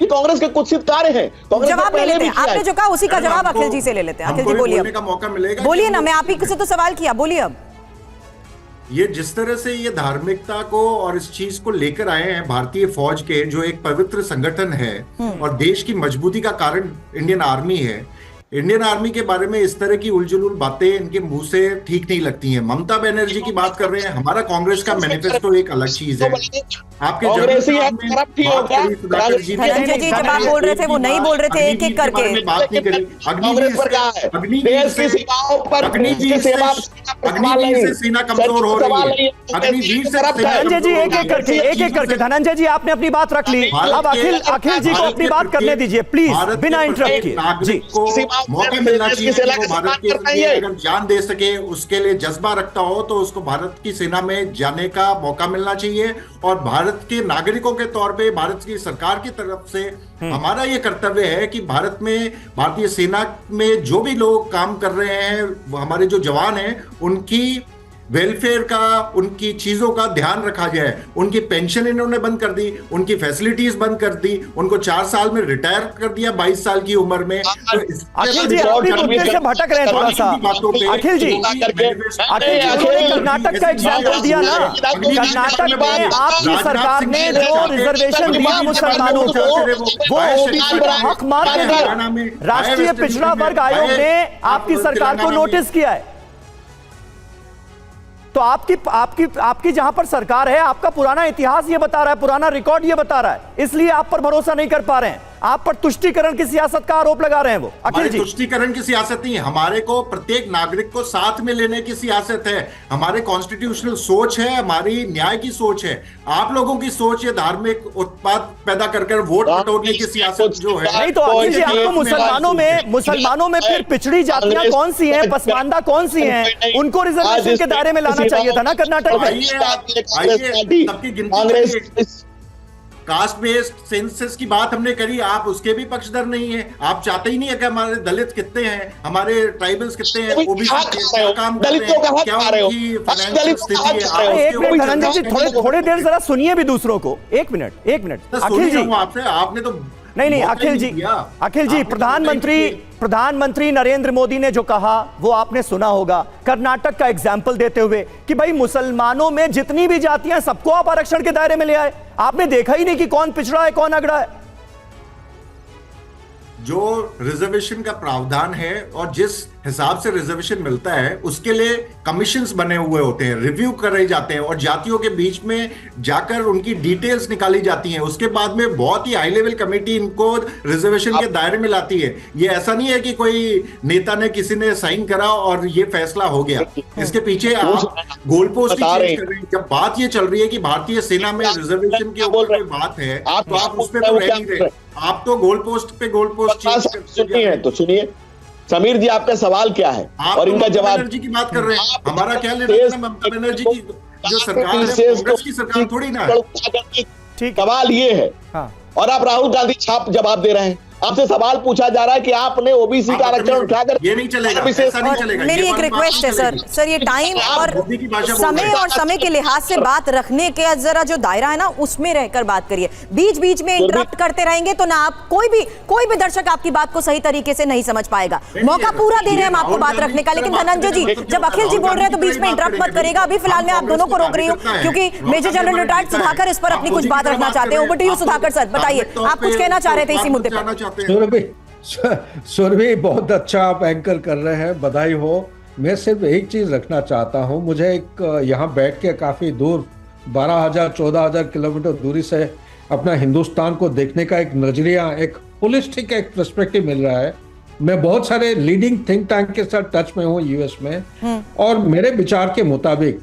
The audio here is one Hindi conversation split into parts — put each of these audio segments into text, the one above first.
ये कांग्रेस के कुत्सित कार्य हैं। कांग्रेस ने जवाब ले पहले लेते भी हैं, किया आपने है। जो कहा उसी का जवाब अखिल जी से ले लेते हैं। अखिल जी बोलिए, बोलने का मौका मिलेगा, बोलिए ना, मैं आप ही से तो सवाल किया, बोलिए अब। ये जिस तरह से ये धार्मिकता को और इस चीज को लेकर आए हैं भारतीय फौज के, जो एक पवित्र संगठन है और देश की मजबूती का कारण इंडियन आर्मी है, इंडियन आर्मी के बारे में इस तरह की उलझुल बातें इनके मुंह से ठीक नहीं लगती हैं। ममता बनर्जी की बात कर रहे हैं, हमारा कांग्रेस का मैनिफेस्टो एक अलग चीज है। आपके कांग्रेस ही खराब ठीक हो गया। धनंजय जी जब आप बोल रहे थे वो नहीं बोल रहे थे, एक एक करके बात नहीं करी। कांग्रेस पर क्या है, देश की सीमाओं पर अग्निवीर से सीना कमजोर हो रही है। अग्निवीर से धनंजय जी एक एक करके धनंजय जी आपने अपनी बात रख ली, अब अखिल जी को अपनी बात करने दीजिए प्लीज, बिना इंटरप्ट किए जी। मौका मिलना चाहिए कि वो भारत के लिए अगर जान दे सके, उसके लिए जज्बा रखता हो तो उसको भारत की सेना में जाने का मौका मिलना चाहिए। और भारत के नागरिकों के तौर पे भारत की सरकार की तरफ से हमारा ये कर्तव्य है कि भारत में भारतीय सेना में जो भी लोग काम कर रहे हैं, हमारे जो जवान हैं, उनकी वेलफेयर का, उनकी चीजों का ध्यान रखा जाए। उनकी पेंशन इन्होंने बंद कर दी, उनकी फैसिलिटीज बंद कर दी, उनको 4 साल में रिटायर कर दिया 22 साल की उम्र में। तो अखिल जी आप भी मुद्दे से भटक रहे हैं थोड़ा सा। अखिल जी कर्नाटक का एग्जाम्पल दिया ना, कर्नाटक में आपकी सरकार ने जो रिजर्वेशन दिया मुसलमानों को वो ओबीसी का हक मान के दिया। राष्ट्रीय पिछड़ा वर्ग आयोग ने आपकी सरकार को नोटिस किया है। तो आपकी जहां पर सरकार है, आपका पुराना इतिहास ये बता रहा है, पुराना रिकॉर्ड ये बता रहा है, इसलिए आप पर भरोसा नहीं कर पा रहे हैं। आप पर तुष्टीकरण की सियासत का आरोप लगा रहे हैं वो। अखिल जी तुष्टीकरण की सियासत नहीं है, हमारे को प्रत्येक नागरिक को साथ में लेने की सियासत है। हमारे कॉन्स्टिट्यूशनल सोच है, हमारी न्याय की सोच है। आप लोगों की सोच ये धार्मिक उत्पाद पैदा कर वोट बटोरने की सियासत जो है। नहीं तो अखिल जी आपको मुसलमानों में फिर पिछड़ी जातियां कौन सी हैं, पसमानदा कौन सी हैं, उनको रिजर्वेशन के दायरे में लाना चाहिए था ना कर्नाटक में। सबकी गिनती कास्ट बेस्ड सेंसस की बात हमने करी, आप उसके भी पक्षधर नहीं है। आप चाहते ही नहीं है कि हमारे दलित कितने हैं, हमारे ट्राइबल्स कितने हैं, ओबीसी काम कर रहे हैं, क्या उनकी फाइनेंशियल स्थिति है। एक मिनट धनंजय जी, थोड़ी देर जरा सुनिए भी दूसरों को। एक मिनट अखिल जी, आपने तो नहीं अखिल जी प्रधानमंत्री नरेंद्र मोदी ने जो कहा वो आपने सुना होगा, कर्नाटक का एग्जाम्पल देते हुए कि भाई मुसलमानों में जितनी भी जातियां सबको आप आरक्षण के दायरे में ले आए। आपने देखा ही नहीं कि कौन पिछड़ा है कौन अगड़ा है। जो रिजर्वेशन का प्रावधान है और जिस हिसाब से रिजर्वेशन मिलता है उसके लिए कमीशंस बने हुए होते हैं, रिव्यू करे जाते हैं और जातियों के बीच में जाकर उनकी डिटेल्स निकाली जाती हैं। उसके बाद में बहुत ही हाई लेवल कमेटी इनको रिजर्वेशन के दायरे में लाती है। ये ऐसा नहीं है कि कोई नेता ने किसी ने साइन करा और ये फैसला हो गया। इसके पीछे आप गोल पोस्ट चेंज कर रहे हैं। जब बात ये चल रही है कि भारतीय सेना में रिजर्वेशन के ऊपर बात है तो आप उस पर तो रह नहीं रहे, आप तो गोल पोस्ट पे गोल पोस्ट है। तो सुनिए समीर जी, आपका सवाल क्या है और इनका जवाब। बनर्जी की बात कर रहे हैं, हमारा क्या लेना है ममता बनर्जी की जो सरकार है, कांग्रेस की सरकार थोड़ी ना है। ठीक सवाल ये है हाँ। और आप राहुल गांधी छाप जवाब दे रहे हैं। आपसे सवाल पूछा जा रहा है कि आपने ओबीसी का आरक्षण उठाकर, ये नहीं चलेगा, ऐसा नहीं चलेगा। मेरी एक रिक्वेस्ट है सर ये टाइम और समय के लिहाज से बात रखने के जरा जो दायरा है ना उसमें रहकर बात करिए। बीच में इंटरप्ट करते रहेंगे तो ना आप कोई भी दर्शक आपकी बात को सही तरीके से नहीं समझ पाएगा। मौका पूरा दे रहे हैं हम आपको बात रखने का, लेकिन धनंजय जी जब अखिल जी बोल रहे हैं तो बीच में इंटरप्ट मत करिएगा। अभी फिलहाल मैं आप दोनों को रोक रही हूँ क्योंकि मेजर जनरल रिटायर्ड सुधाकर इस पर अपनी कुछ बात रखना चाहते हैं। Over to you Sudhakar sir, बताइए आप कुछ कहना चाह रहे थे इसी मुद्दे पर। सुरभि बहुत अच्छा आप एंकर कर रहे हैं, बधाई हो। मैं सिर्फ एक चीज रखना चाहता हूं, मुझे एक यहाँ बैठ के काफी दूर 12,000-14,000 किलोमीटर दूरी से अपना हिंदुस्तान को देखने का एक नजरिया, एक होलिस्टिक एक पर्सपेक्टिव मिल रहा है। मैं बहुत सारे लीडिंग थिंक टैंक के साथ टच में हूँ यूएस में, और मेरे विचार के मुताबिक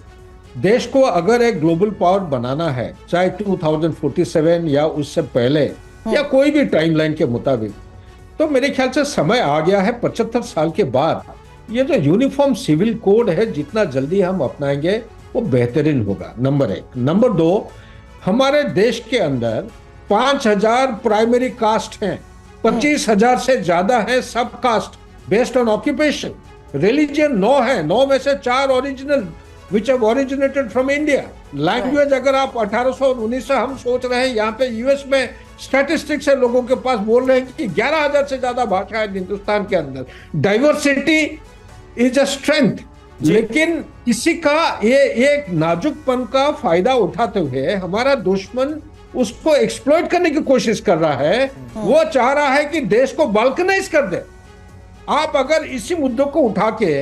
देश को अगर एक ग्लोबल पावर बनाना है, चाहे 2047 या उससे पहले या कोई भी टाइमलाइन के मुताबिक, तो मेरे ख्याल से समय आ गया है 75 साल के बाद। ये जो यूनिफॉर्म सिविल कोड है जितना जल्दी हम अपनाएंगे वो बेहतरीन होगा, नंबर 1। नंबर 2, हमारे देश के अंदर 5,000 प्राइमरी कास्ट हैं, 25,000 से ज्यादा है सब caste based on occupation. Religion 9 है, 9 में से 4 original which have originated from India. Language अगर आप 1819 से हम सोच रहे हैं यहाँ पे यूएस में स्टैटिस्टिक्स है लोगों के पास, बोल रहे हैं कि 11,000 से ज्यादा भाषा है हिंदुस्तान के अंदर। डाइवर्सिटी इज अ स्ट्रेंथ, लेकिन किसी का ये एक नाजुकपन का फायदा उठाते हुए हमारा दुश्मन उसको एक्सप्लॉइट करने की कोशिश कर रहा है। वो चाह रहा है कि देश को बाल्कनाइज कर दे। आप अगर इसी मुद्दों को उठा के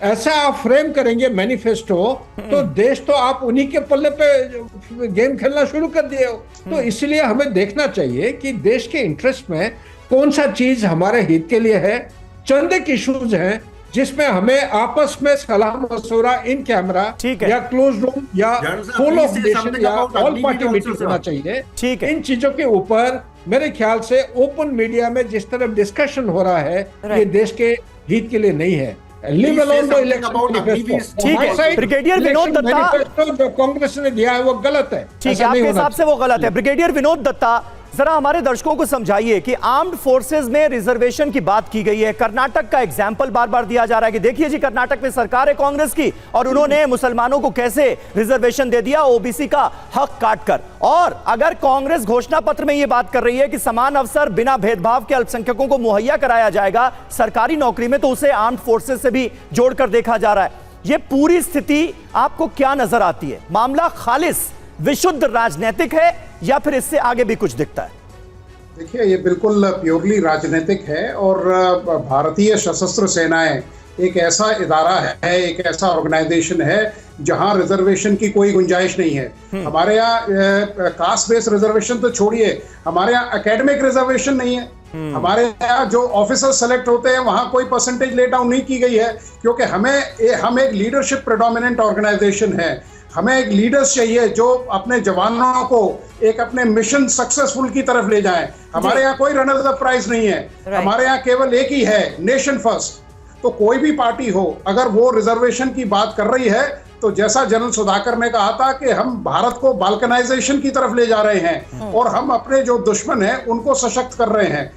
ऐसा आप फ्रेम करेंगे मैनिफेस्टो, तो देश तो आप उन्हीं के पल्ले पे गेम खेलना शुरू कर दिए हो। तो इसलिए हमें देखना चाहिए कि देश के इंटरेस्ट में कौन सा चीज हमारे हित के लिए है। चंद एक इश्यूज हैं जिसमें हमें आपस में सलाह मशवरा इन कैमरा या क्लोज रूम या फुल ऑफ नेशन या ऑल पार्टी मीटिंग होना चाहिए। ठीक है, इन चीजों के ऊपर मेरे ख्याल से ओपन मीडिया में जिस तरह डिस्कशन हो रहा है ये देश के हित के लिए नहीं है। Live alone the election. ठीक है, ब्रिगेडियर विनोद दत्ता, जो कांग्रेस ने दिया है वो गलत है। ठीक है, आपके हिसाब से वो गलत है। ब्रिगेडियर विनोद दत्ता, जरा हमारे दर्शकों को समझाइए कि आर्म्ड फोर्सेस में रिजर्वेशन की बात की गई है। कर्नाटक का एग्जाम्पल बार बार दिया जा रहा है कि देखिए जी, कर्नाटक में सरकार है कांग्रेस की और उन्होंने मुसलमानों को कैसे रिजर्वेशन दे दिया ओबीसी का हक काटकर। और अगर कांग्रेस घोषणा पत्र में यह बात कर रही है कि समान अवसर बिना भेदभाव के अल्पसंख्यकों को मुहैया कराया जाएगा सरकारी नौकरी में, तो उसे आर्म्ड फोर्सेस से भी जोड़कर देखा जा रहा है। यह पूरी स्थिति आपको क्या नजर आती है? मामला खालिस विशुद्ध राजनीतिक है या फिर इससे आगे भी कुछ दिखता है? देखिए, ये बिल्कुल प्योरली राजनीतिक है और भारतीय सशस्त्र सेनाएं एक ऐसा इदारा है, एक ऐसा ऑर्गेनाइजेशन है जहां रिजर्वेशन की कोई गुंजाइश नहीं है। हमारे यहाँ कास्ट बेस्ड रिजर्वेशन तो छोड़िए, हमारे यहाँ एकेडमिक रिजर्वेशन नहीं है। हमारे यहाँ जो ऑफिसर सेलेक्ट होते हैं वहां कोई परसेंटेज ले डाउन नहीं की गई है, क्योंकि हम एक लीडरशिप प्रेडोमिनेंट ऑर्गेनाइजेशन है। हमें एक लीडर्स चाहिए जो अपने जवानों को एक अपने मिशन सक्सेसफुल की तरफ ले जाएं। हमारे यहाँ कोई रनर्स अप प्राइज नहीं है, हमारे यहाँ केवल एक ही है, नेशन फर्स्ट। तो कोई भी पार्टी हो अगर वो रिजर्वेशन की बात कर रही है तो जैसा जनरल सुधाकर ने कहा था कि हम भारत को बाल्कनाइजेशन की तरफ ले जा रहे हैं और हम अपने जो दुश्मन हैं उनको सशक्त कर रहे हैं।